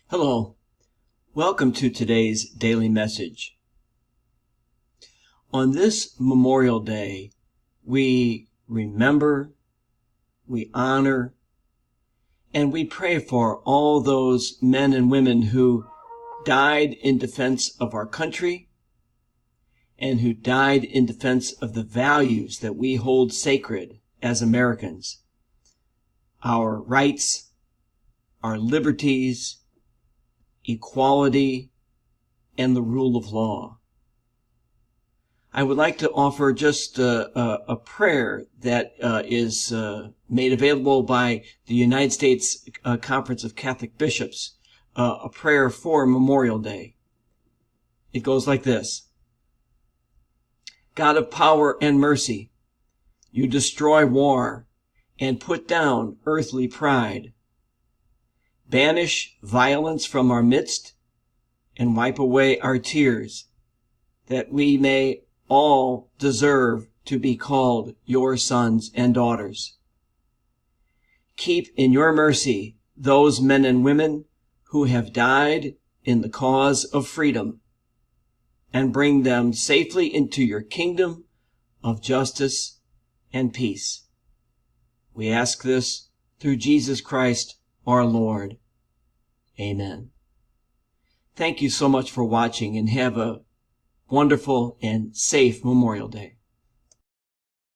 Hello. Welcome to today's daily message. On this Memorial Day, we remember, we honor, and we pray for all those men and women who died in defense of our country and who died in defense of the values that we hold sacred as Americans. Our rights, our liberties, equality, and the rule of law. I would like to offer just a prayer that is made available by the United States Conference of Catholic Bishops, a prayer for Memorial Day. It goes like this. God of power and mercy, you destroy war and put down earthly pride. Banish violence from our midst and wipe away our tears, that we may all deserve to be called your sons and daughters. Keep in your mercy those men and women who have died in the cause of freedom, and bring them safely into your kingdom of justice and peace. We ask this through Jesus Christ, our Lord. Amen. Thank you so much for watching, and have a wonderful and safe Memorial Day.